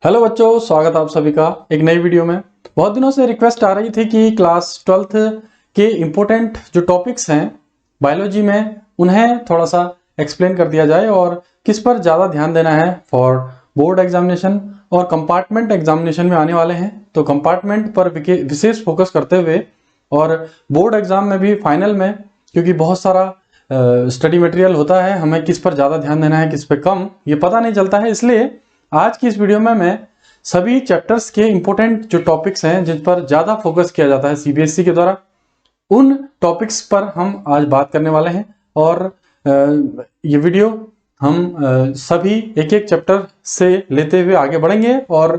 Hello बच्चों, स्वागत है आप सभी का एक नई वीडियो में। बहुत दिनों से रिक्वेस्ट आ रही थी कि क्लास 12th के इम्पोर्टेंट जो टॉपिक्स हैं बायोलॉजी में उन्हें थोड़ा सा एक्सप्लेन कर दिया जाए और किस पर ज़्यादा ध्यान देना है फॉर बोर्ड एग्जामिनेशन और कंपार्टमेंट एग्जामिनेशन में आने वाले हैं। तो कंपार्टमेंट पर विशेष फोकस करते हुए और बोर्ड एग्जाम में भी फाइनल में, क्योंकि बहुत सारा स्टडी मटेरियल होता है, हमें किस पर ज़्यादा ध्यान देना है किस पर कम ये पता नहीं चलता है। इसलिए आज की इस वीडियो में मैं सभी चैप्टर्स के इंपॉर्टेंट जो टॉपिक्स हैं जिन पर ज़्यादा फोकस किया जाता है सीबीएसई के द्वारा, उन टॉपिक्स पर हम आज बात करने वाले हैं। और ये वीडियो हम सभी एक एक चैप्टर से लेते हुए आगे बढ़ेंगे और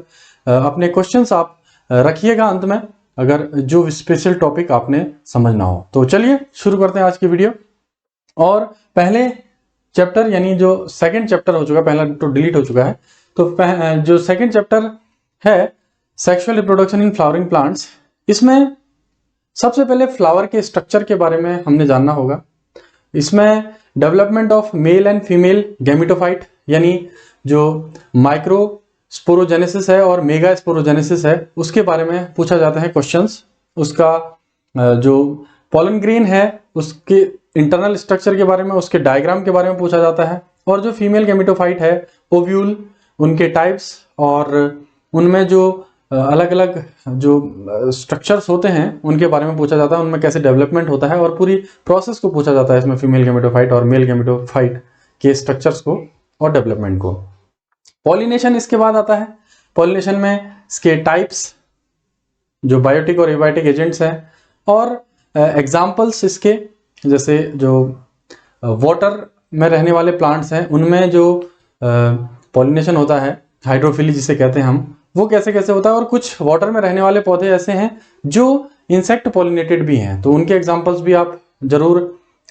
अपने क्वेश्चंस आप रखिएगा अंत में, अगर जो स्पेशल टॉपिक आपने समझना हो। तो चलिए शुरू करते हैं आज की वीडियो। और पहले चैप्टर यानी जो सेकंड चैप्टर हो चुका है, पहला तो डिलीट हो चुका है, तो जो सेकंड चैप्टर है sexual reproduction in flowering plants, इसमें सबसे पहले फ्लावर के स्ट्रक्चर के बारे में हमने जानना होगा। इसमें development of male and female gametophyte यानी जो माइक्रो स्पोरोजेनेसिस है और मेगा स्पोरोजेनेसिस है उसके बारे में पूछा जाता है क्वेश्चंस। उसका जो पॉलन ग्रेन है उसके इंटरनल स्ट्रक्चर के बारे में, उसके डायग्राम के बारे में पूछा जाता है। और जो फीमेल गैमेटोफाइट है ओव्यूल, उनके टाइप्स और उनमें जो अलग अलग जो स्ट्रक्चर्स होते हैं उनके बारे में पूछा जाता है, उनमें कैसे डेवलपमेंट होता है और पूरी प्रोसेस को पूछा जाता है इसमें, फीमेल गैमेटोफाइट और मेल गैमेटोफाइट के स्ट्रक्चर्स को और डेवलपमेंट को। पॉलिनेशन इसके बाद आता है। पॉलिनेशन में इसके टाइप्स, जो बायोटिक और एबायोटिक एजेंट्स हैं, और एग्जाम्पल्स इसके, जैसे जो वाटर में रहने वाले प्लांट्स हैं उनमें जो पॉलिनेशन होता है, हाइड्रोफिली जिसे कहते हैं हम, वो कैसे कैसे होता है। और कुछ वाटर में रहने वाले पौधे ऐसे हैं जो इंसेक्ट पॉलिनेटेड भी हैं, तो उनके एग्जाम्पल्स भी आप जरूर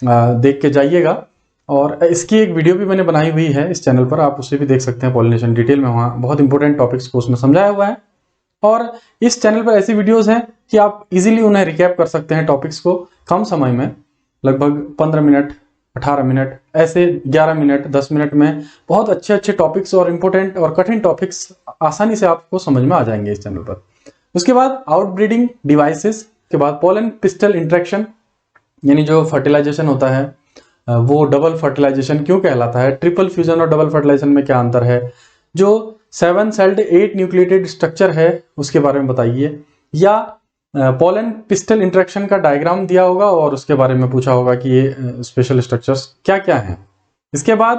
देख के जाइएगा। और इसकी एक वीडियो भी मैंने बनाई हुई है इस चैनल पर, आप उसे भी देख सकते हैं पॉलिनेशन डिटेल में, वहाँ बहुत इंपॉर्टेंट टॉपिक्स को उसमें समझाया हुआ है। और इस चैनल पर ऐसी वीडियोस हैं कि आप इजीली उन्हें रिकैप कर सकते हैं टॉपिक्स को कम समय में, लगभग 15 मिनट 18 मिनट ऐसे 11 मिनट 10 मिनट में बहुत अच्छे अच्छे टॉपिक्स और इंपॉर्टेंट और कठिन टॉपिक्स आसानी से आपको समझ में आ जाएंगे इस चैनल पर। उसके बाद आउटब्रीडिंग डिवाइसेस के बाद पोलन पिस्टल इंटरेक्शन, यानी जो फर्टिलाइजेशन होता है वो डबल फर्टिलाइजेशन क्यों कहलाता है, ट्रिपल फ्यूजन और डबल फर्टिलाइजेशन में क्या अंतर है, जो 7 सेल्ड 8 न्यूक्लिएटेड स्ट्रक्चर है उसके बारे में बताइए, या पोलन पिस्टल इंटरेक्शन का डायग्राम दिया होगा और उसके बारे में पूछा होगा कि ये स्पेशल स्ट्रक्चर्स क्या क्या हैं। इसके बाद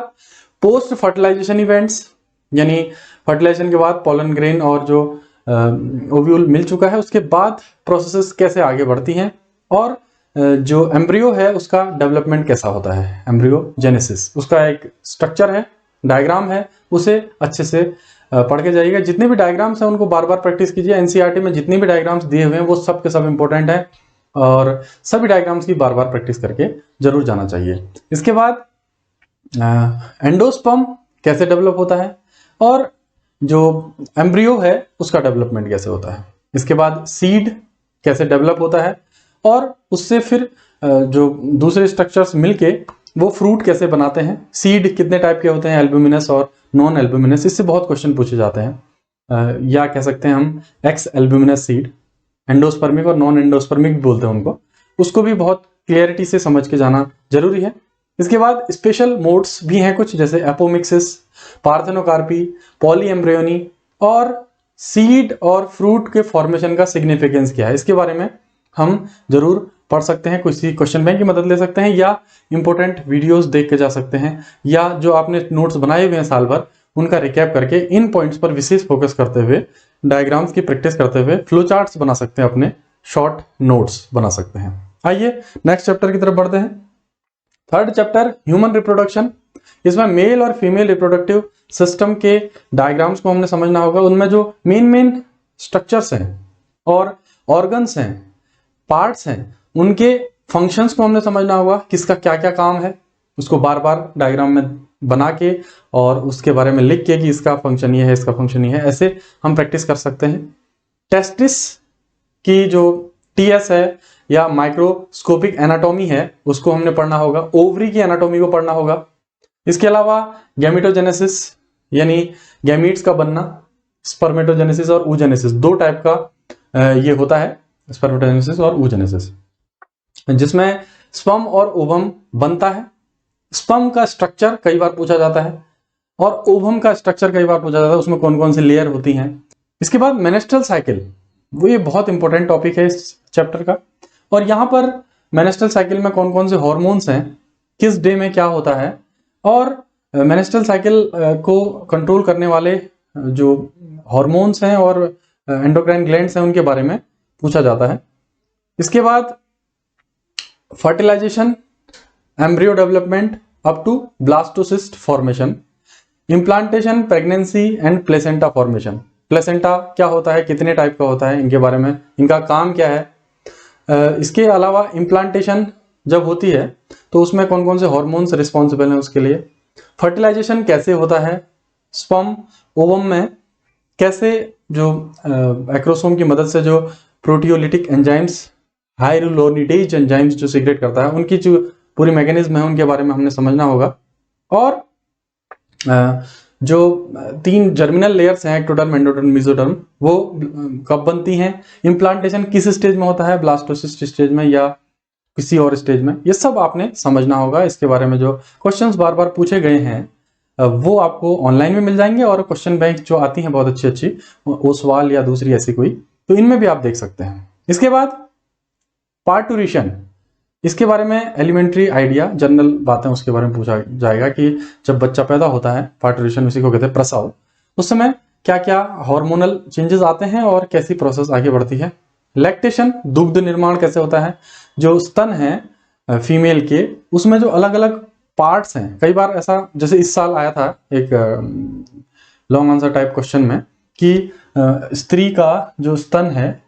पोस्ट फर्टिलाइजेशन इवेंट्स, यानी फर्टिलाइजेशन के बाद पोलन ग्रेन और जो ओव्यूल मिल चुका है उसके बाद प्रोसेसेस कैसे आगे बढ़ती हैं, और जो एम्ब्रियो है उसका डेवलपमेंट कैसा होता है, एम्ब्रियोजेनेसिस, उसका एक स्ट्रक्चर है, डायग्राम है, उसे अच्छे से पढ़ के जाइएगा। जितने भी डायग्राम्स हैं उनको बार बार प्रैक्टिस कीजिए। एनसीईआरटी में जितने भी डायग्राम्स दिए हुए हैं वो सब के सब इंपॉर्टेंट है और सभी डायग्राम्स की बार बार प्रैक्टिस करके जरूर जाना चाहिए। इसके बाद एंडोस्पर्म कैसे डेवलप होता है और जो एम्ब्रियो है उसका डेवलपमेंट कैसे होता है। इसके बाद सीड कैसे डेवलप होता है और उससे फिर जो दूसरे स्ट्रक्चर्स मिलके वो फ्रूट कैसे बनाते हैं। सीड कितने टाइप के होते हैं, एल्ब्यूमिनस और नॉन एल्ब्यूमिनस, इससे बहुत क्वेश्चन पूछे जाते हैं। या कह सकते हैं हम एक्स एल्ब्यूमिनस सीड, एंडोस्पर्मिक और नॉन एंडोस्पर्मिक भी बोलते हैं उनको, उसको भी बहुत क्लियरिटी से समझ के जाना जरूरी है। इसके बाद स्पेशल मोड्स भी हैं कुछ, जैसे एपोमिक्सिस, पार्थेनोकार्पी, पॉलीएम्ब्रियोनी, और सीड और फ्रूट के फॉर्मेशन का सिग्निफिकेंस क्या है, इसके बारे में हम जरूर पढ़ सकते हैं, किसी क्वेश्चन बैंक की मदद ले सकते हैं या इंपॉर्टेंट वीडियोस देख के जा सकते हैं, या जो आपने नोट्स बनाए हुए हैं साल भर उनका रिकैप करके इन पॉइंट्स पर विशेष फोकस करते हुए, डायग्राम्स की प्रैक्टिस करते हुए फ्लो चार्ट्स बना सकते हैं, अपने शॉर्ट नोट्स बना सकते हैं। आइए नेक्स्ट चैप्टर की तरफ बढ़ते हैं। थर्ड चैप्टर ह्यूमन रिप्रोडक्शन, इसमें मेल और फीमेल रिप्रोडक्टिव सिस्टम के डायग्राम्स को हमने समझना होगा। उनमें जो मेन स्ट्रक्चर्स हैं और ऑर्गन्स हैं, पार्ट्स हैं, उनके फंक्शंस को हमने समझना होगा, किसका क्या क्या काम है, उसको बार बार डायग्राम में बना के और उसके बारे में लिख के कि इसका फंक्शन ये है, इसका फंक्शन ये है, ऐसे हम प्रैक्टिस कर सकते हैं। टेस्टिस की जो टीएस है या माइक्रोस्कोपिक एनाटॉमी है उसको हमने पढ़ना होगा, ओवरी की एनाटॉमी को पढ़ना होगा। इसके अलावा गैमेटोजेनेसिस यानी गैमीट्स का बनना, स्पर्मेटोजेनेसिस और oogenesis, दो टाइप का ये होता है, स्पर्मेटोजेनेसिस और oogenesis, जिसमें स्पर्म और ओवम बनता है। स्पर्म का स्ट्रक्चर कई बार पूछा जाता है और ओवम का स्ट्रक्चर कई बार पूछा जाता है, उसमें कौन कौन सी लेयर होती हैं। इसके बाद मेनेस्ट्रल साइकिल, वो ये बहुत इंपॉर्टेंट टॉपिक है इस चैप्टर का। और यहाँ पर मेनेस्ट्रल साइकिल में कौन कौन से हॉर्मोन्स हैं, किस डे में क्या होता है, और मेनेस्ट्रल साइकिल को कंट्रोल करने वाले जो हॉर्मोन्स हैं और एंडोक्राइन ग्लैंड्स हैं उनके बारे में पूछा जाता है। इसके बाद fertilization, embryo development up to blastocyst formation, implantation, pregnancy and placenta formation. Placenta क्या होता है, कितने टाइप का होता है, इनके बारे में, इनका काम क्या है। इसके अलावा इम्प्लांटेशन जब होती है तो उसमें कौन कौन से हॉर्मोन्स रिस्पॉन्सिबल हैं उसके लिए। फर्टिलाइजेशन कैसे होता है, स्पर्म ओवम में कैसे जो एक्रोसोम की मदद से जो प्रोटियोलिटिक एंजाइम्स, हाइरुलोनिडेज एंजाइम्स जो सीक्रेट करता है, उनकी जो पूरी मैकेनिज्म है उनके बारे में हमने समझना होगा। और जो 3 जर्मिनल लेयर्स हैं, एक्टोडर्म, एंडोडर्म, मेसोडर्म, वो कब बनती हैं, इम्प्लांटेशन किस स्टेज में होता है, ब्लास्टोसिस्ट स्टेज में या किसी और स्टेज में, ये सब आपने समझना होगा। इसके बारे में जो क्वेश्चंस बार बार पूछे गए हैं वो आपको ऑनलाइन में मिल जाएंगे, और क्वेश्चन बैंक जो आती हैं बहुत अच्छी अच्छी, ओसवाल या दूसरी ऐसी कोई, तो इनमें भी आप देख सकते हैं। इसके बाद पार्टूरेशन, इसके बारे में एलिमेंट्री आइडिया, जनरल बातें उसके बारे में पूछा जाएगा कि जब बच्चा पैदा होता है, पार्टूरेशन उसी को कहते हैं प्रसव, उस समय क्या क्या हार्मोनल चेंजेस आते हैं और कैसी प्रोसेस आगे बढ़ती है। लैक्टेशन, दुग्ध निर्माण कैसे होता है, जो स्तन है फीमेल के, उसमें जो अलग अलग पार्ट्स हैं, कई बार ऐसा, जैसे इस साल आया था एक लॉन्ग आंसर टाइप क्वेश्चन में कि स्त्री का जो स्तन है,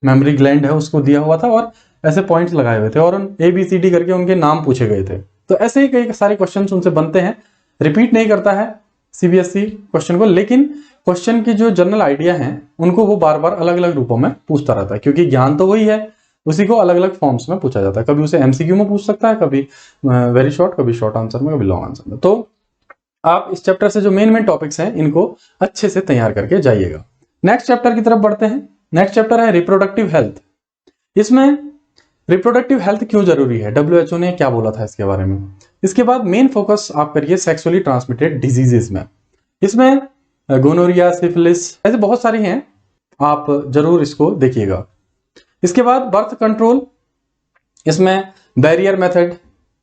मेमोरी ग्लैंड है, उसको दिया हुआ था और ऐसे पॉइंट्स लगाए हुए थे और उन ABCD करके उनके नाम पूछे गए थे। तो ऐसे ही कई सारे क्वेश्चंस उनसे बनते हैं, रिपीट नहीं करता है CBSE क्वेश्चन को, लेकिन क्वेश्चन की जो जनरल आइडिया हैं उनको वो बार बार अलग अलग रूपों में पूछता रहता है, क्योंकि ज्ञान तो वही है, उसी को अलग अलग फॉर्म्स में पूछा जाता है। कभी उसे MCQ में पूछ सकता है, कभी वेरी शॉर्ट, कभी शॉर्ट आंसर में, कभी लॉन्ग आंसर में। तो आप इस चैप्टर से जो मेन टॉपिक्स हैं इनको अच्छे से तैयार करके जाइएगा। नेक्स्ट चैप्टर की तरफ बढ़ते हैं। नेक्स्ट चैप्टर है रिप्रोडक्टिव हेल्थ। इसमें रिप्रोडक्टिव हेल्थ क्यों जरूरी है, WHO ने क्या बोला था इसके बारे में। इसके बाद मेन फोकस आप करिए सेक्सुअली ट्रांसमिटेड डिजीजेस में। इसमें गोनोरिया, सिफिलिस, ऐसे बहुत सारी हैं, आप जरूर इसको देखिएगा। इसके बाद बर्थ कंट्रोल, इसमें बैरियर मेथड,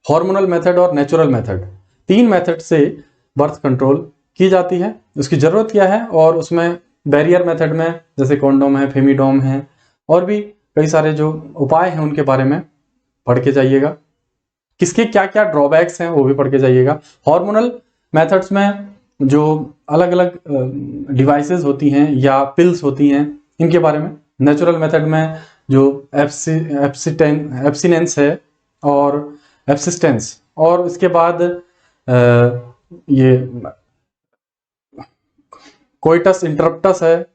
हार्मोनल मेथड और नेचुरल मेथड, 3 मेथड से बर्थ कंट्रोल की जाती है। उसकी जरूरत क्या है, और उसमें बैरियर मेथड में जैसे कॉन्डोम है, फेमिडोम है, और भी कई सारे जो उपाय हैं उनके बारे में पढ़ के जाइएगा। किसके क्या क्या ड्रॉबैक्स हैं वो भी पढ़ के जाइएगा। हार्मोनल मेथड्स में जो अलग अलग डिवाइसेस होती हैं या पिल्स होती हैं, इनके बारे में। नेचुरल मेथड में जो एब्सिनेंस है और एब्सिस्टेंस, और इसके बाद ये कोइटस इंटरप्टस है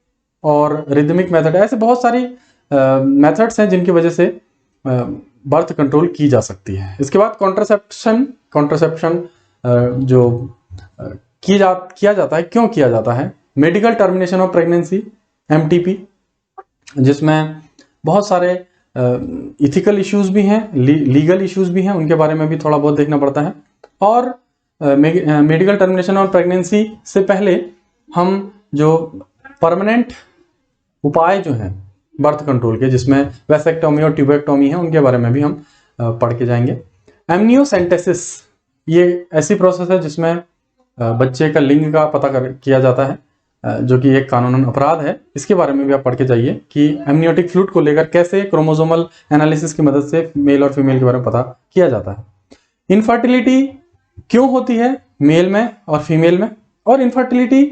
और रिदमिक मेथड है। ऐसे बहुत सारी मेथड्स हैं जिनकी वजह से बर्थ कंट्रोल की जा सकती है। इसके बाद कॉन्ट्रासेप्शन जो किया जाता है, क्यों किया जाता है। Medical termination of pregnancy, MTP, जिसमें बहुत सारे इथिकल इश्यूज भी हैं, लीगल इश्यूज भी हैं, उनके बारे में भी थोड़ा बहुत देखना पड़ता है। और मेडिकल टर्मिनेशन ऑफ प्रेगनेंसी से पहले हम जो परमानेंट उपाय जो हैं बर्थ कंट्रोल के, जिसमें वैसेक्टोमी और ट्यूबेक्टोमी है, उनके बारे में भी हम पढ़ के जाएंगे। एमनियोसेंटेसिस, ये ऐसी प्रोसेस है जिसमें बच्चे का लिंग का पता किया जाता है, जो कि एक कानूनन अपराध है। इसके बारे में भी आप पढ़ के जाइए कि एमनियोटिक फ्लूइड को लेकर कैसे क्रोमोसोमल एनालिसिस की मदद से मेल और फीमेल के बारे में पता किया जाता है। इनफर्टिलिटी क्यों होती है मेल में और फीमेल में, और इनफर्टिलिटी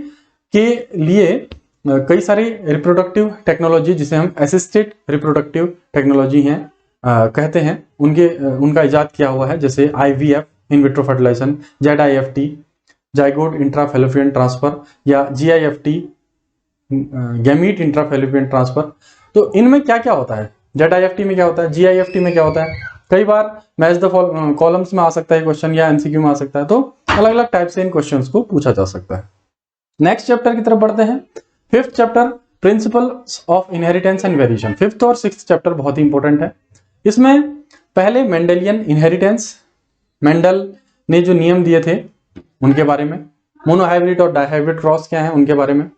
के लिए कई सारी रिप्रोडक्टिव टेक्नोलॉजी, जिसे हम असिस्टेड रिप्रोडक्टिव टेक्नोलॉजी हैं कहते हैं, उनका इजाद किया हुआ है। जैसे IVF, in vitro fertilization, ZIFT, zygote intrafallopian transfer, या GIFT, गैमीट इंट्राफेलोपियन ट्रांसफर। तो इनमें क्या क्या होता है, ZIFT में क्या होता है, GIFT में क्या होता है, कई बार मैच द कॉलम्स में आ सकता है क्वेश्चन, या MCQ में आ सकता है। तो अलग अलग टाइप से इन क्वेश्चंस को पूछा जा सकता है। नेक्स्ट चैप्टर की तरफ बढ़ते हैं। Fifth chapter principles of inheritance and variation. Fifth और सिक्स्थ चैप्टर बहुत ही इंपॉर्टेंट है। इसमें पहले मेंडेलियन इनहेरिटेंस, मेंडल ने जो नियम दिए थे उनके बारे में, मोनोहाइब्रिड और डाइहाइब्रिड क्रॉस क्या है उनके बारे में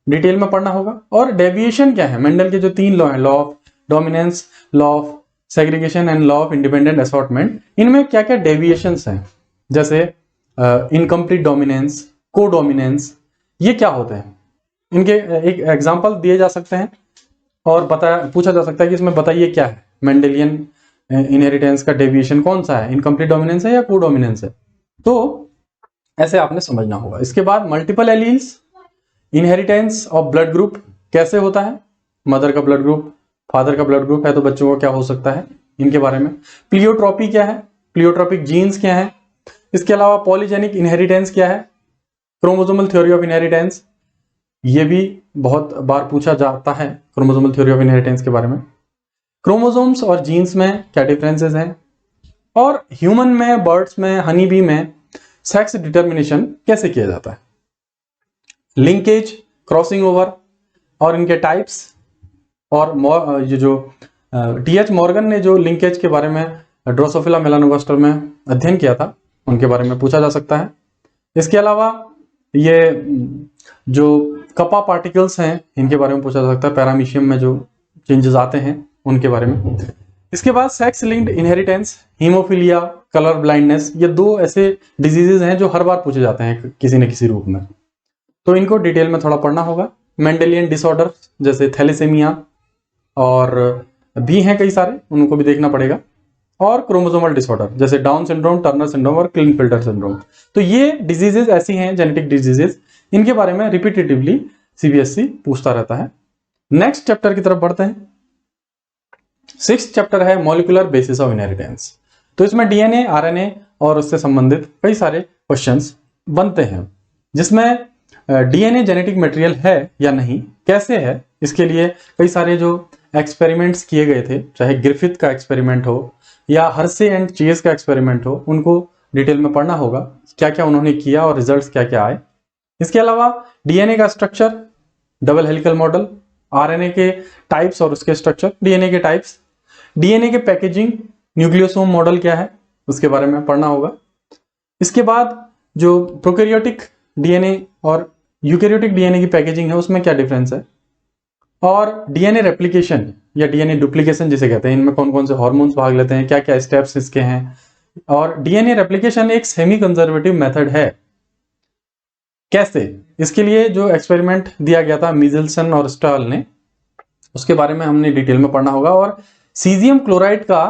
डिटेल में पढ़ना होगा, और डेविएशन क्या है, मेंडल के जो 3 लॉ हैं, law of dominance, law of segregation and law of independent assortment, इनमें क्या क्या डेविएशंस हैं, जैसे इनकम्प्लीट डोमिनेंस, को डोमिनेंस, ये क्या होते हैं, इनके एक एग्जांपल दिए जा सकते हैं और पूछा जा सकता है कि इसमें बताइए क्या है, मेंडेलियन इनहेरिटेंस का डेविएशन कौन सा है, इनकम्प्लीट डोमिनेंस है या को डोमिनेंस है, तो ऐसे आपने समझना होगा। इसके बाद multiple alleles, inheritance of blood group कैसे होता है, मदर का ब्लड ग्रुप, फादर का ब्लड ग्रुप है तो बच्चों को क्या हो सकता है, इनके बारे में। प्लियोट्रॉपी क्या है, प्लियोट्रॉपिक जीन्स क्या है, इसके अलावा पॉलीजेनिक इनहेरिटेंस क्या है, क्रोमोसोमल थ्योरी ऑफ इनहेरिटेंस, ये भी बहुत बार पूछा जाता है क्रोमोसोमल थ्योरी ऑफ इनहेरिटेंस के बारे में। क्रोमोसोम्स और जीन्स में क्या डिफरेंसेस हैं, और ह्यूमन में, बर्ड्स में, हनी बी में सेक्स डिटर्मिनेशन कैसे किया जाता है, लिंकेज, क्रॉसिंग ओवर और इनके टाइप्स, और ये जो टी.एच. मॉर्गन ने जो लिंकेज के बारे में ड्रोसोफिला मेलानोगास्टर में अध्ययन किया था उनके बारे में पूछा जा सकता है। इसके अलावा ये जो कपा पार्टिकल्स हैं इनके बारे में पूछा जा सकता है, पैरामीशियम में जो चेंजेस आते हैं उनके बारे में। इसके बाद sex linked inheritance, haemophilia, colour blindness, ये 2 ऐसे डिजीजेज हैं जो हर बार पूछे जाते हैं किसी न किसी रूप में, तो इनको डिटेल में थोड़ा पढ़ना होगा। मेंडेलियन डिसऑर्डर जैसे थैलेसेमिया और भी हैं कई सारे, उनको भी देखना पड़ेगा, और क्रोमोसोमल डिसऑर्डर जैसे डाउन सिंड्रोम, टर्नर सिंड्रोम और क्लिनफिल्टर सिंड्रोम। तो ये डिजीजेज ऐसी हैं, जेनेटिक डिजीजेज, इनके बारे में रिपीटेटिवली सीबीएसई पूछता रहता है। नेक्स्ट चैप्टर की तरफ बढ़ते हैं। 6th चैप्टर है मॉलिक्यूलर बेसिस ऑफ इनहेरिटेंस। तो इसमें डीएनए, आरएनए और उससे संबंधित कई सारे क्वेश्चंस बनते हैं, जिसमें डीएनए जेनेटिक मटेरियल है या नहीं, कैसे है, इसके लिए कई सारे जो एक्सपेरिमेंट्स किए गए थे, चाहे ग्रिफिथ का एक्सपेरिमेंट हो या हर्से एंड चेज का एक्सपेरिमेंट हो, उनको डिटेल में पढ़ना होगा, क्या क्या उन्होंने किया और रिजल्ट्स क्या क्या आए। इसके अलावा डीएनए का structure, double helical model, RNA के टाइप्स और उसके स्ट्रक्चर, डीएनए के टाइप्स, डीएनए के पैकेजिंग, न्यूक्लियोसोम मॉडल क्या है उसके बारे में पढ़ना होगा। इसके बाद जो प्रोकैरियोटिक डीएनए और यूकैरियोटिक डीएनए की पैकेजिंग है उसमें क्या डिफरेंस है, और डीएनए रेप्लिकेशन या डीएनए डुप्लीकेशन जिसे कहते हैं, इनमें कौन कौन से हार्मोन्स भाग लेते हैं, क्या क्या स्टेप्स इसके हैं, और डीएनए रेप्लिकेशन एक सेमी कंजर्वेटिव मेथड है, कैसे, इसके लिए जो एक्सपेरिमेंट दिया गया था मीजल्सन और स्टाल ने, उसके बारे में हमने डिटेल में पढ़ना होगा। और सीजियम क्लोराइड का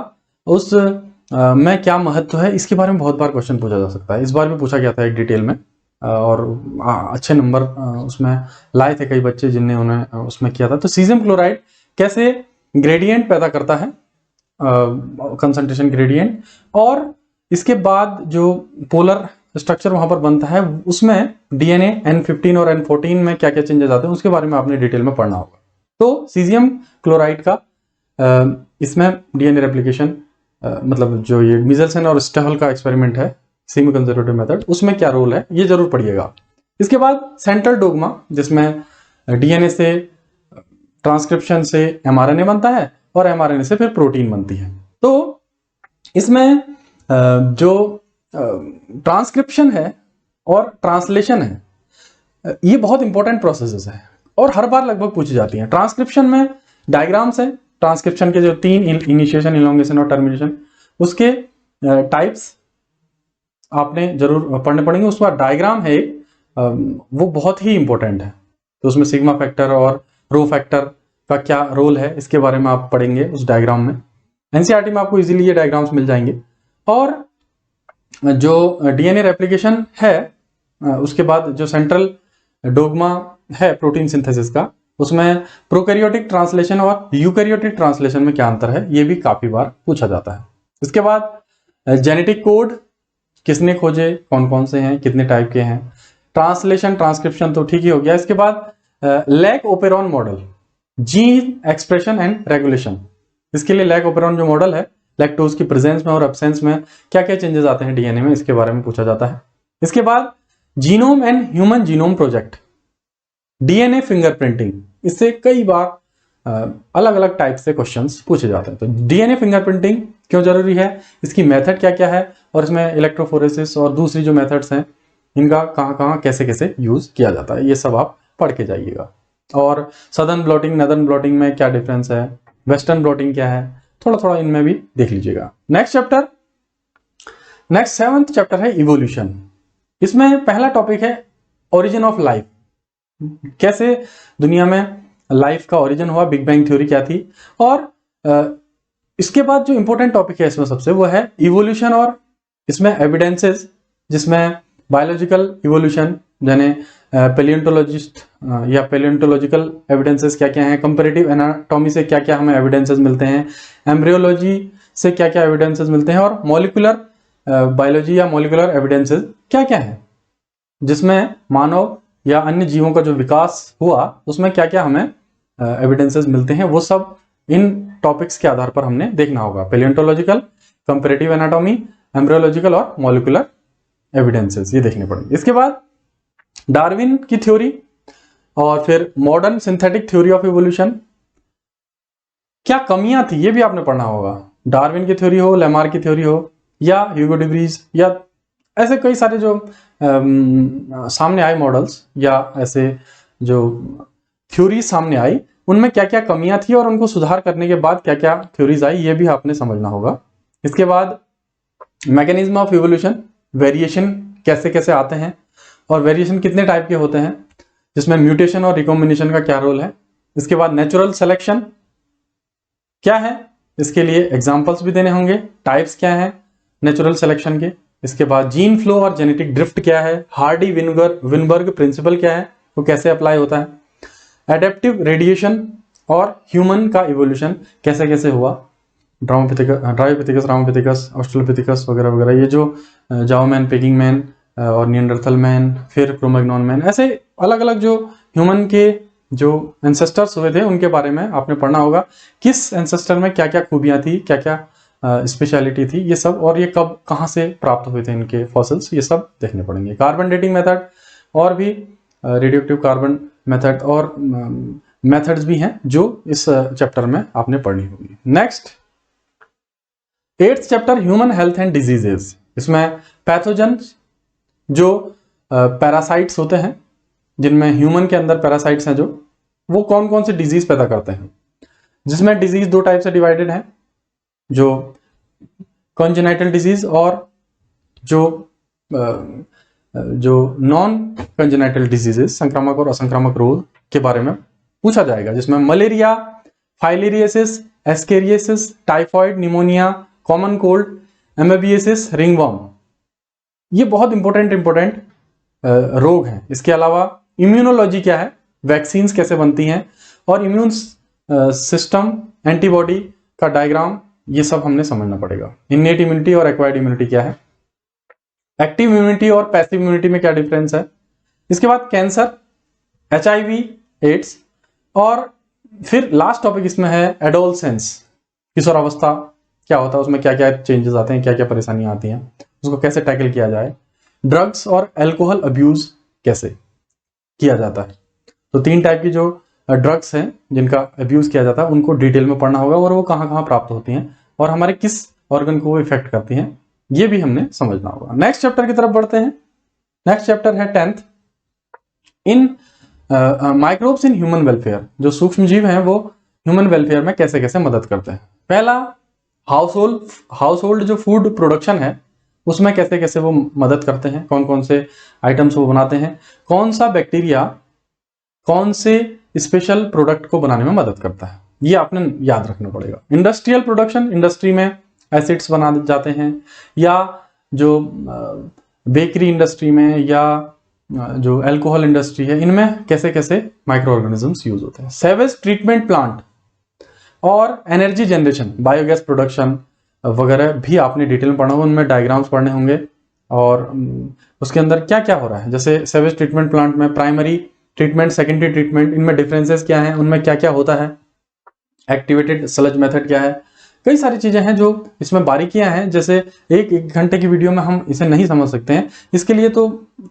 उस में क्या महत्व है, इसके बारे में बहुत बार क्वेश्चन पूछा जा सकता है। इस बार भी पूछा गया था एक डिटेल में, और अच्छे नंबर उसमें लाए थे कई बच्चे जिनने उन्हें उसमें किया था। तो सीजियम क्लोराइड कैसे ग्रेडियंट पैदा करता है, कंसंट्रेशन ग्रेडियंट, और इसके बाद जो पोलर स्ट्रक्चर वहां पर बनता है उसमें डीएनए N15 और N14 में क्या क्या चेंजेस आते हैं उसके बारे में आपने डिटेल में पढ़ना होगा। तो सीजियम क्लोराइड का इसमें डीएनए रेप्लिकेशन, मतलब जो ये मीजल्सन और स्टहल का एक्सपेरिमेंट है, सेमी कंजर्वेटिव मेथड, उसमें क्या रोल है ये जरूर पढ़िएगा। इसके बाद सेंट्रल डोग्मा, जिसमें डीएनए से ट्रांसक्रिप्शन से एमआरएनए बनता है और एमआरएनए से फिर प्रोटीन बनती है। तो इसमें जो ट्रांसक्रिप्शन है और ट्रांसलेशन है, ये बहुत इंपॉर्टेंट प्रोसेसेस है और हर बार लगभग पूछी जाती हैं। ट्रांसक्रिप्शन में डायग्राम्स है, ट्रांसक्रिप्शन के जो 3 इनिशिएशन, इलोंगेशन और टर्मिनेशन, उसके टाइप्स आपने जरूर पढ़ने पड़ेंगे। उसके बाद डायग्राम है वो बहुत ही इंपॉर्टेंट है, तो उसमें सिग्मा फैक्टर और रो फैक्टर का क्या रोल है इसके बारे में आप पढ़ेंगे उस डायग्राम में। एनसीईआरटी में आपको इजीली ये डायग्राम्स मिल जाएंगे। और जो डीएनए रेप्लिकेशन है, उसके बाद जो सेंट्रल डोग्मा है प्रोटीन सिंथेसिस का, उसमें प्रोकैरियोटिक ट्रांसलेशन और यूकैरियोटिक ट्रांसलेशन में क्या अंतर है, ये भी काफी बार पूछा जाता है। इसके बाद जेनेटिक कोड किसने खोजे, कौन कौन से हैं, कितने टाइप के हैं, ट्रांसलेशन, ट्रांसक्रिप्शन तो ठीक ही हो गया। इसके बाद lac operon model, gene expression and regulation, इसके लिए लैक ओपेरॉन जो मॉडल है, लैक्टोज की प्रेजेंस में और एब्सेंस में क्या क्या चेंजेस आते हैं डीएनए में, इसके बारे में पूछा जाता है। इसके बाद genome and human genome project, DNA fingerprinting, इससे कई बार अलग अलग टाइप से क्वेश्चंस पूछे जाते हैं। तो डीएनए फिंगरप्रिंटिंग क्यों जरूरी है, इसकी मेथड क्या क्या है, और इसमें इलेक्ट्रोफोरेसिस और दूसरी जो मेथड्स हैं इनका कहाँ कहाँ कैसे कैसे यूज किया जाता है, ये सब आप पढ़ के जाइएगा। और सदर्न ब्लॉटिंग नदर्न ब्लॉटिंग में क्या डिफरेंस है, वेस्टर्न ब्लॉटिंग क्या है, थोड़ा थोड़ा इनमें भी देख लीजिएगा। नेक्स्ट 7th चैप्टर है इवोल्यूशन। इसमें पहला टॉपिक है ओरिजिन ऑफ लाइफ, कैसे दुनिया में लाइफ का ओरिजिन हुआ, बिग बैंग थ्योरी क्या थी। और इसके बाद जो इंपॉर्टेंट टॉपिक है इसमें सबसे वो है इवोल्यूशन, और इसमें एविडेंसेस, जिसमें बायोलॉजिकल इवोल्यूशन यानी पेलियोंटोलॉजिस्ट या पेलियोंटोलॉजिकल एविडेंसेस क्या क्या हैं, कंपैरेटिव एनाटॉमी से क्या क्या हमें एविडेंसेस मिलते हैं, एम्ब्रियोलॉजी से क्या क्या एविडेंसेस मिलते हैं, और मॉलिक्यूलर बायोलॉजी या मॉलिक्यूलर एविडेंसेस क्या क्या है, जिसमें मानव या अन्य जीवों का जो विकास हुआ उसमें क्या क्या हमें एविडेंसेस मिलते हैं, वो सब इन टॉपिक्स के आधार पर हमने देखना होगा। पेलियोंटोलॉजिकल, कंपैरेटिव एनाटॉमी, एम्ब्रियोलॉजिकल और मॉलिक्यूलर एविडेंसेस, ये देखने पड़ेंगे। इसके बाद डार्विन की थ्योरी, और फिर modern synthetic theory of evolution, क्या कमियां थी ये भी आपने पढ़ना होगा। डार्विन की थ्योरी हो, लेमार की थ्योरी हो, या ह्यूगो डी व्रीज, या ऐसे कई सारे जो सामने आए मॉडल्स या ऐसे जो थ्योरी सामने आई, उनमें क्या क्या कमियां थी और उनको सुधार करने के बाद क्या क्या थ्योरीज आई, ये भी आपने समझना होगा। इसके बाद मैकेनिज्म ऑफ इवोल्यूशन, वेरिएशन कैसे कैसे आते हैं और वेरिएशन कितने टाइप के होते हैं, जिसमें म्यूटेशन और रिकॉम्बिनेशन का क्या रोल है। इसके बाद नेचुरल सिलेक्शन क्या है, इसके लिए एग्जाम्पल्स भी देने होंगे, टाइप्स क्या है नेचुरल सिलेक्शन के। इसके बाद जीन फ्लो और जेनेटिक ड्रिफ्ट क्या है, हार्डी विनबर्ग प्रिंसिपल क्या है, वो कैसे अप्लाई होता है, एडेप्टिव रेडिएशन और ह्यूमन का इवोल्यूशन कैसे कैसे हुआ, ड्रायोपिथेकस, रामोपिथेकस, ऑस्ट्रेलोपिथेकस वगैरह वगैरह, ये जो जाओ मैन, पेगिंग मैन और नियंडरथल मैन, फिर क्रोमैग्नॉन मैन, ऐसे अलग अलग जो ह्यूमन के जो एंसेस्टर्स हुए थे उनके बारे में आपने पढ़ना होगा, किस एंसेस्टर में क्या क्या खूबियां थी, क्या क्या स्पेशलिटी थी, ये सब, और ये कब कहाँ से प्राप्त हुए थे इनके फॉसिल्स, ये सब देखने पड़ेंगे। कार्बन डेटिंग मेथड और भी रेडियोएक्टिव कार्बन मेथड और मेथड्स भी हैं जो इस चैप्टर में आपने पढ़नी होगी। Next 8th chapter human health and diseases. इसमें पैथोजन जो पैरासाइट्स होते हैं, जिनमें ह्यूमन के अंदर पैरासाइट्स हैं जो, वो कौन कौन से डिजीज पैदा करते हैं, जिसमें डिजीज 2 टाइप से डिवाइडेड है, जो कॉन्जेनाइटल डिजीज और जो नॉन कॉन्जेनाइटल डिजीजेस, संक्रामक और असंक्रामक रोग के बारे में पूछा जाएगा, जिसमें malaria, filariasis, ascariasis, typhoid, pneumonia, common cold, amoebiasis, ringworm, ये बहुत इंपॉर्टेंट रोग हैं। इसके अलावा इम्यूनोलॉजी क्या है, वैक्सीन्स कैसे बनती हैं, और इम्यून सिस्टम, एंटीबॉडी का डायग्राम, ये सब हमने समझना पड़ेगा। इन्नेट इम्यूनिटी और एक्वायर्ड इम्यूनिटी क्या है, एक्टिव इम्यूनिटी और पैसिव इम्यूनिटी में क्या डिफरेंस है। इसके बाद कैंसर, HIV, एड्स, और फिर लास्ट टॉपिक इसमें है एडोलसेंस, किशोरावस्था क्या होता है, उसमें क्या क्या चेंजेस आते हैं, क्या क्या परेशानियां आती हैं, उसको कैसे टैकल किया जाए, ड्रग्स और एल्कोहल अब्यूज कैसे किया जाता है। तो 3 टाइप की जो ड्रग्स हैं जिनका अब्यूज किया जाता है, उनको डिटेल में पढ़ना होगा, और वो कहाँ कहाँ प्राप्त होती हैं और हमारे किस ऑर्गन को वो इफेक्ट करती हैं, ये भी हमने समझना होगा। नेक्स्ट चैप्टर की तरफ बढ़ते हैं। नेक्स्ट चैप्टर है 10th, in microbes in human welfare. जो सूक्ष्म जीव हैं वो ह्यूमन वेलफेयर में कैसे कैसे मदद करते हैं। पहला, हाउस होल्ड जो फूड प्रोडक्शन है उसमें कैसे कैसे वो मदद करते हैं, कौन कौन से आइटम्स वो बनाते हैं, कौन सा बैक्टीरिया कौन से स्पेशल प्रोडक्ट को बनाने में मदद करता है, ये आपने याद रखना पड़ेगा। इंडस्ट्रियल प्रोडक्शन, इंडस्ट्री में एसिड्स बना जाते हैं, या जो बेकरी इंडस्ट्री में, या जो अल्कोहल इंडस्ट्री है, इनमें कैसे कैसे माइक्रो ऑर्गेनिजम्स यूज होते हैं। सेवेज ट्रीटमेंट प्लांट और एनर्जी जनरेशन, बायोगैस प्रोडक्शन वगैरह भी आपने डिटेल में पढ़ना होगा, उनमें डायग्राम्स पढ़ने होंगे, और उसके अंदर क्या क्या हो रहा है। जैसे सेवेज ट्रीटमेंट प्लांट में प्राइमरी ट्रीटमेंट, सेकेंडरी ट्रीटमेंट, इनमें डिफरेंसेस क्या हैं, उनमें क्या क्या होता है, एक्टिवेटेड स्लज मेथड क्या है, कई सारी चीजें हैं जो इसमें बारीकियां हैं, जैसे एक घंटे की वीडियो में हम इसे नहीं समझ सकते हैं। इसके लिए तो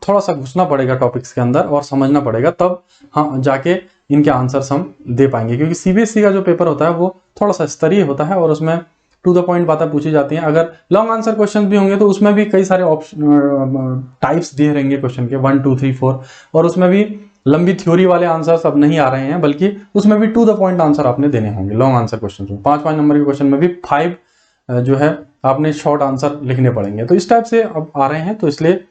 थोड़ा सा घुसना पड़ेगा टॉपिक्स के अंदर और समझना पड़ेगा, तब हम जाके इनके आंसर्स हम दे पाएंगे। क्योंकि सीबीएसई का जो पेपर होता है वो थोड़ा सा स्तरीय होता है और उसमें टू द पॉइंट बातें पूछी जाती हैं। अगर लॉन्ग आंसर क्वेश्चन भी होंगे तो उसमें भी कई सारे ऑप्शन टाइप्स दिए रहेंगे क्वेश्चन के 1 2 3 4, और उसमें भी लंबी थ्योरी वाले आंसर्स अब नहीं आ रहे हैं, बल्कि उसमें भी टू द पॉइंट आंसर आपने देने होंगे लॉन्ग आंसर क्वेश्चन में। 5 नंबर के क्वेश्चन में भी 5 जो है आपने शॉर्ट आंसर लिखने पड़ेंगे। तो इस टाइप से अब आ रहे हैं, तो इसलिए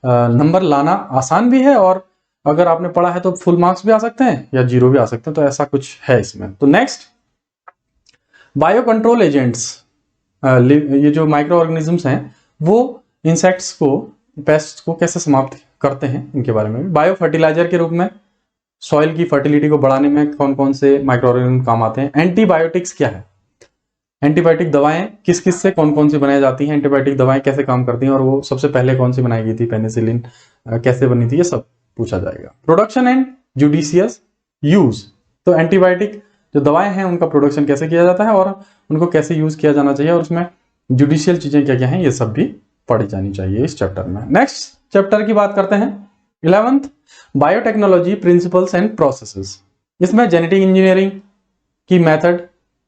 नंबर लाना आसान भी है, और अगर आपने पढ़ा है तो फुल मार्क्स भी आ सकते हैं या 0 भी आ सकते हैं। तो ऐसा कुछ है इसमें। तो नेक्स्ट, बायो कंट्रोल एजेंट्स, ये जो माइक्रो ऑर्गेनिजम्स हैं वो इंसेक्ट्स को, पेस्ट को कैसे समाप्त करते हैं, इनके बारे में भी। बायो फर्टिलाइजर के रूप में सॉइल की फर्टिलिटी को बढ़ाने में कौन कौन से माइक्रो ऑर्गेनिज्म काम आते हैं। एंटीबायोटिक्स क्या है, एंटीबायोटिक दवाएं किस किस से कौन कौन सी बनाई जाती हैं, एंटीबायोटिक दवाएं कैसे काम करती हैं, और वो सबसे पहले कौन सी बनाई गई थी, पेनिसिलिन कैसे बनी थी, ये सब पूछा जाएगा। प्रोडक्शन एंड जुडिशियस यूज, तो एंटीबायोटिक जो दवाएं हैं उनका प्रोडक्शन कैसे किया जाता है और उनको कैसे यूज किया जाना चाहिए, और उसमें जुडिशियल चीजें क्या क्या हैं, ये सब भी पढ़ी जानी चाहिए इस चैप्टर में। नेक्स्ट चैप्टर की बात करते हैं 11th, biotechnology principles and processes. इसमें जेनेटिक इंजीनियरिंग की मेथड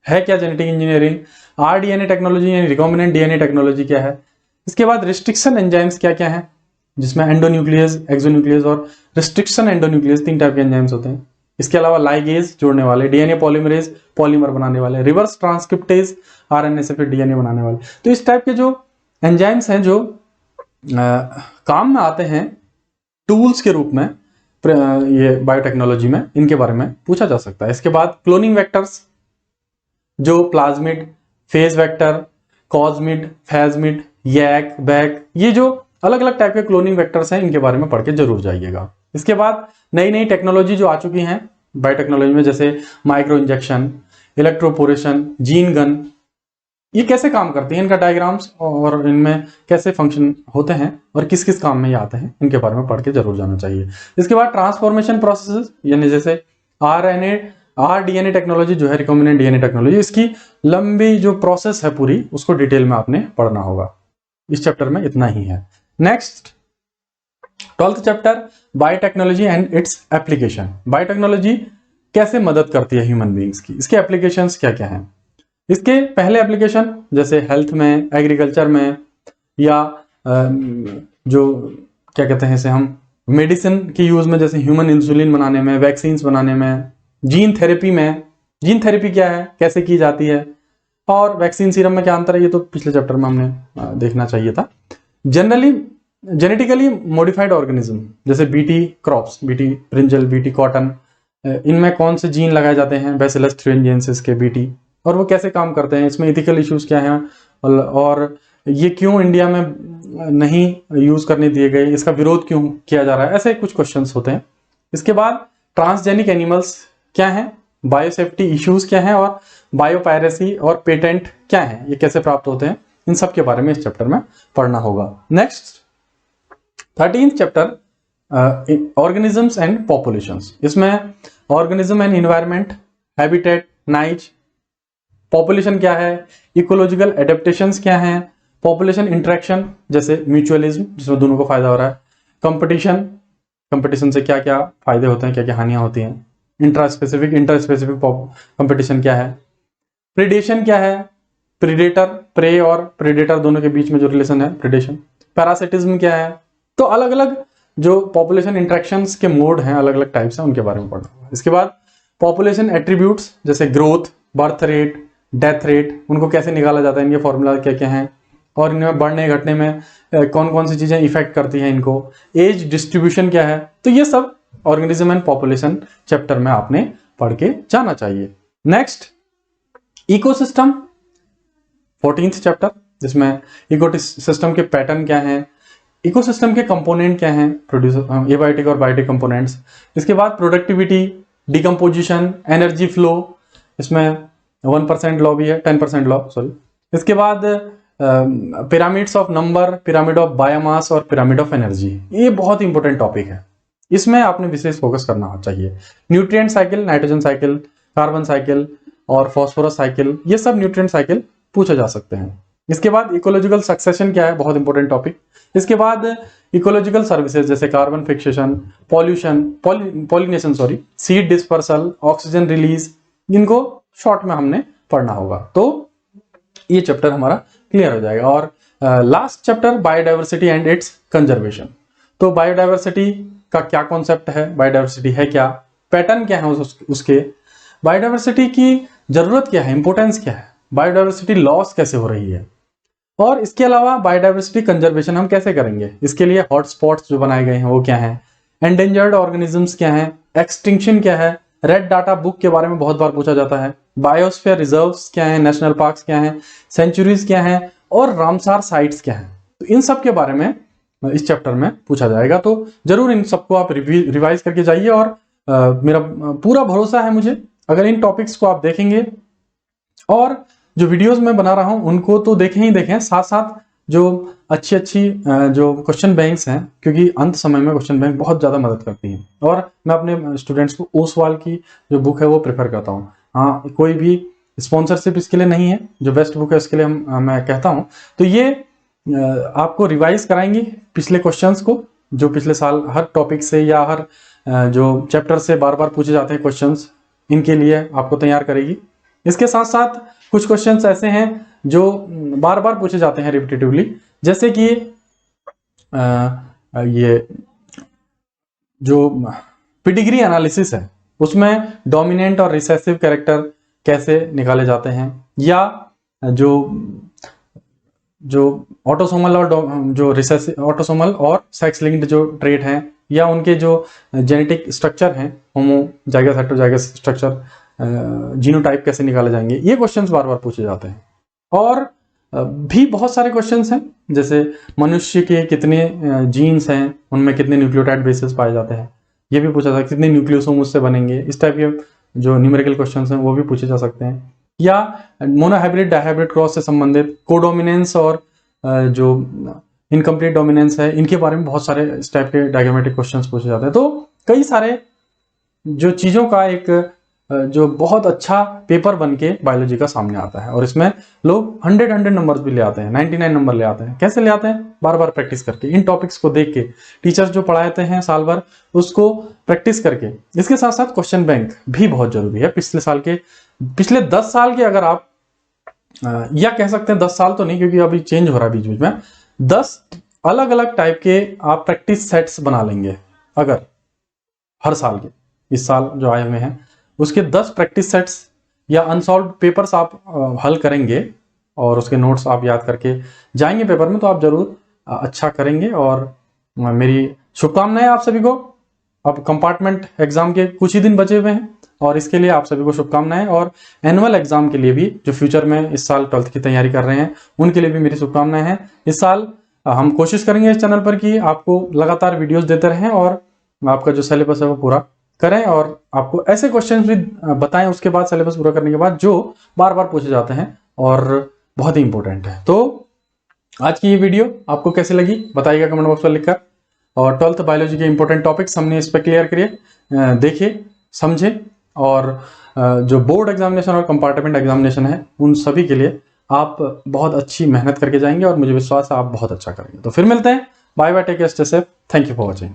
है क्या, जेनेटिक इंजीनियरिंग, आरडीएनए टेक्नोलॉजी यानी रिकॉम्बिनेंट डीएनए टेक्नोलॉजी क्या है। इसके बाद रिस्ट्रिक्शन एंजाइम्स क्या क्या है, जिसमें एंडोन्यूक्लियस, एक्सोन्यूक्लियस और रिस्ट्रिक्शन एंडोन्यूक्लियस 3 टाइप के एंजाइम्स होते हैं। इसके अलावा लाइगेज जोड़ने वाले, डीएनए पॉलीमरेज पॉलीमर बनाने वाले, रिवर्स ट्रांसक्रिप्टेज आरएनए से फिर डीएनए बनाने वाले। तो इस टाइप के जो एंजाइम्स हैं जो काम में आते हैं टूल्स के रूप में ये बायोटेक्नोलॉजी में, इनके बारे में पूछा जा सकता है। इसके बाद क्लोनिंग वेक्टर्स, जो प्लाज्मिड, फेज वेक्टर, कॉज्मिड, फेजमिड, यैक, बैक, ये जो अलग अलग टाइप के क्लोनिंग वेक्टर्स हैं, इनके बारे में पढ़ के जरूर जाइएगा। इसके बाद नई नई टेक्नोलॉजी जो आ चुकी हैं बायोटेक्नोलॉजी में, जैसे micro injection, electroporation, gene gun, ये कैसे काम करती हैं, इनका डायग्राम्स और इनमें कैसे फंक्शन होते हैं और किस किस काम में ये आते हैं, इनके बारे में पढ़ के जरूर जाना चाहिए। इसके बाद ट्रांसफॉर्मेशन प्रोसेसेस, यानी जैसे आरडीएनए टेक्नोलॉजी जो है, रिकॉम्बिनेंट डीएनए टेक्नोलॉजी, इसकी लंबी जो प्रोसेस है पूरी, उसको डिटेल में आपने पढ़ना होगा। इस चैप्टर में इतना ही है। Next 12th chapter, biotechnology and its application. Biotechnology कैसे मदद करती है ह्यूमन बीइंग्स की, इसके एप्लीकेशंस क्या क्या हैं। इसके पहले एप्लीकेशन जैसे हेल्थ में, एग्रीकल्चर में, या जो क्या कहते हैं इसे हम मेडिसिन की यूज में, जैसे ह्यूमन इंसुलिन बनाने में, वैक्सीन बनाने में, जीन थेरेपी में। जीन थेरेपी क्या है, कैसे की जाती है, और वैक्सीन सीरम में क्या अंतर है, ये तो पिछले चैप्टर में हमने देखना चाहिए था। जनरली जेनेटिकली मॉडिफाइड ऑर्गेनिज्म जैसे BT crops, BT brinjal, BT cotton, इनमें कौन से जीन लगाए जाते हैं, बैसिलस थ्रिएंजिएंसिस के बीटी, और वो कैसे काम करते हैं, इसमें इथिकल इश्यूज क्या हैं, और ये क्यों इंडिया में नहीं यूज करने दिए गए, इसका विरोध क्यों किया जा रहा है, ऐसे कुछ क्वेश्चंस होते हैं। इसके बाद ट्रांसजेनिक एनिमल्स क्या है, बायोसेफ्टी इश्यूज क्या है, और बायोपायरेसी और पेटेंट क्या है, ये कैसे प्राप्त होते हैं, इन सब के बारे में इस चैप्टर में पढ़ना होगा। Next 13th chapter, organisms and populations. इसमें organism and environment, habitat, niche, population क्या है, इकोलॉजिकल एडेप्टेशंस क्या हैं, पॉपुलेशन इंटरेक्शन जैसे म्यूचुअलिज्म जिसमें दोनों को फायदा हो रहा है, कंपटीशन से क्या क्या फायदे होते हैं, क्या क्या हानियां होती हैं, इंटरस्पेसिफिक कंपटीशन क्या है, प्रीडेशन क्या है, प्रीडेटर, प्रे और प्रीडेटर दोनों के बीच में जो रिलेशन है प्रीडेशन, पैरासिटिज्म क्या है। तो अलग अलग जो पॉपुलेशन इंटरेक्शंस के मोड हैं, अलग अलग टाइप्स हैं, उनके बारे में पढ़ना होगा। इसके बाद पॉपुलेशन एट्रीब्यूट्स जैसे growth, birth rate, death rate, उनको कैसे निकाला जाता है, इनके फॉर्मूला क्या क्या हैं, और इनमें बढ़ने घटने में कौन कौन सी चीजें इफेक्ट करती हैं इनको, एज डिस्ट्रीब्यूशन क्या है। तो ये सब ऑर्गेनिज्म एंड पॉपुलेशन चैप्टर में आपने पढ़ के जाना चाहिए। नेक्स्ट इकोसिस्टम 14th चैप्टर, जिसमें इकोसिस्टम के पैटर्न क्या हैं, इकोसिस्टम के कंपोनेंट क्या हैं, प्रोड्यूसर एबायोटिक और बायोटिक कंपोनेंट्स। इसके बाद प्रोडक्टिविटी, डिकम्पोजिशन, एनर्जी फ्लो, इसमें 1% लॉ भी है, 10% लॉ सॉरी। इसके बाद pyramids of number, pyramid of biomass और पिरामिड ऑफ एनर्जी, ये बहुत इंपॉर्टेंट टॉपिक है, इसमें आपने विशेष फोकस करना चाहिए। Nutrient cycle, nitrogen cycle, carbon cycle और फॉस्फोरस साइकिल, ये सब न्यूट्रिएंट साइकिल पूछे जा सकते हैं। इसके बाद इकोलॉजिकल सक्सेशन क्या है, बहुत इंपॉर्टेंट टॉपिक। इसके बाद इकोलॉजिकल सर्विसेज जैसे carbon fixation, pollination seed dispersal, oxygen release, इनको शॉर्ट में हमने पढ़ना होगा। तो ये चैप्टर हमारा क्लियर हो जाएगा। और last chapter biodiversity and it's conservation. तो बायोडाइवर्सिटी का क्या कॉन्सेप्ट है, बायोडाइवर्सिटी है क्या, पैटर्न क्या है उसके, बायोडाइवर्सिटी की जरूरत क्या है, इंपॉर्टेंस क्या है, बायोडाइवर्सिटी लॉस कैसे हो रही है, और इसके अलावा बायोडाइवर्सिटी कंजर्वेशन हम कैसे करेंगे। इसके लिए हॉटस्पॉट्स जो बनाए गए हैं वो क्या हैं, एंडेंजर्ड ऑर्गेनिजम्स क्या हैं, एक्सटिंक्शन क्या है, रेड डाटा बुक के बारे में बहुत बार पूछा जाता है, बायोस्फीयर रिजर्व्स क्या हैं, नेशनल पार्क्स क्या हैं, सेंचुरीज क्या हैं, और रामसार साइट्स क्या हैं। तो इन सब के बारे में इस चैप्टर में पूछा जाएगा। तो जरूर इन सबको आप रिवाइज करके जाइए। और मेरा पूरा भरोसा है मुझे, अगर इन टॉपिक्स को आप देखेंगे और जो वीडियोस मैं बना रहा हूं उनको तो देखें ही देखें, साथ साथ जो अच्छी जो क्वेश्चन बैंक्स हैं, क्योंकि अंत समय में क्वेश्चन बैंक बहुत ज़्यादा मदद करती हैं। और मैं अपने स्टूडेंट्स को ओसवाल की जो बुक है वो प्रेफर करता हूँ। हाँ, कोई भी स्पॉन्सरशिप इसके लिए नहीं है, जो बेस्ट बुक है उसके लिए मैं कहता हूँ। तो ये आपको रिवाइज कराएंगी पिछले क्वेश्चंस को, जो पिछले साल हर टॉपिक से या हर जो चैप्टर से बार बार पूछे जाते हैं क्वेश्चंस, इनके लिए आपको तैयार करेगी। इसके साथ साथ कुछ क्वेश्चंस ऐसे हैं जो बार बार पूछे जाते हैं रिपीटेटिवली, जैसे कि ये जो पेडिग्री एनालिसिस है उसमें डोमिनेंट और रिसेसिव कैरेक्टर कैसे निकाले जाते हैं, या जो ऑटोसोमल और जो रिसेसिव ऑटोसोमल और सेक्स लिंक्ड जो ट्रेट हैं, या उनके जो जेनेटिक स्ट्रक्चर हैं, होमोजाइगस हेटेरोजाइगस स्ट्रक्चर, जीनोटाइप कैसे निकाले जाएंगे, ये क्वेश्चंस बार बार पूछे जाते हैं। और भी बहुत सारे क्वेश्चंस हैं, जैसे मनुष्य के कितने जीन्स हैं, उनमें कितने न्यूक्लियोटाइड बेसेस पाए जाते हैं, ये भी पूछा जाता है, कितने न्यूक्लियोसोम उससे बनेंगे। इस टाइप के जो न्यूमेरिकल क्वेश्चंस हैं वो भी पूछे जा सकते हैं। या मोनोहाइब्रिड डायहाइब्रिड क्रॉस से संबंधित कोडोमिनेंस और जो इनकम्प्लीट डोमिनेंस है, इनके बारे में बहुत सारे इस टाइप के डायग्रामेटिक क्वेश्चंस पूछे जाते हैं। तो कई सारे जो चीज़ों का एक जो बहुत अच्छा पेपर बन के बायोलॉजी का सामने आता है, और इसमें लोग 100 नंबर्स भी ले आते हैं, 99 नंबर ले आते हैं। कैसे ले आते हैं? बार बार प्रैक्टिस करके, इन टॉपिक्स को देख के, टीचर्स जो पढ़ाते हैं साल भर उसको प्रैक्टिस करके। इसके साथ साथ क्वेश्चन बैंक भी बहुत जरूरी है। पिछले 10 साल के अगर आप, या कह सकते हैं 10 साल तो नहीं क्योंकि अभी चेंज हो रहा है बीच बीच में, 10 अलग अलग टाइप के आप प्रैक्टिस सेट्स बना लेंगे अगर हर साल के, इस साल जो आए हुए हैं उसके 10 प्रैक्टिस सेट्स या अनसॉल्व पेपर्स आप हल करेंगे और उसके नोट्स आप याद करके जाएंगे पेपर में, तो आप जरूर अच्छा करेंगे। और मेरी शुभकामनाएं आप सभी को। अब कंपार्टमेंट एग्जाम के कुछ ही दिन बचे हुए हैं और इसके लिए आप सभी को शुभकामनाएं। और एनुअल एग्जाम के लिए भी जो फ्यूचर में इस साल 12th की तैयारी कर रहे हैं उनके लिए भी मेरी शुभकामनाएं हैं। इस साल हम कोशिश करेंगे इस चैनल पर कि आपको लगातार वीडियोस देते रहें और आपका जो सिलेबस है वो पूरा करें, और आपको ऐसे क्वेश्चंस भी बताएं उसके बाद, सिलेबस पूरा करने के बाद, जो बार बार पूछे जाते हैं और बहुत ही इंपॉर्टेंट है। तो आज की ये वीडियो आपको कैसी लगी बताइएगा कमेंट बॉक्स में लिखकर। और 12th बायोलॉजी के इंपॉर्टेंट टॉपिक्स हमने इस पर क्लियर करिए, देखिए, समझे। और जो बोर्ड एग्जामिनेशन और कंपार्टमेंट एग्जामिनेशन है उन सभी के लिए आप बहुत अच्छी मेहनत करके जाएंगे और मुझे विश्वास है आप बहुत अच्छा करेंगे। तो फिर मिलते हैं। Bye bye, take care, stay safe, thank you for watching.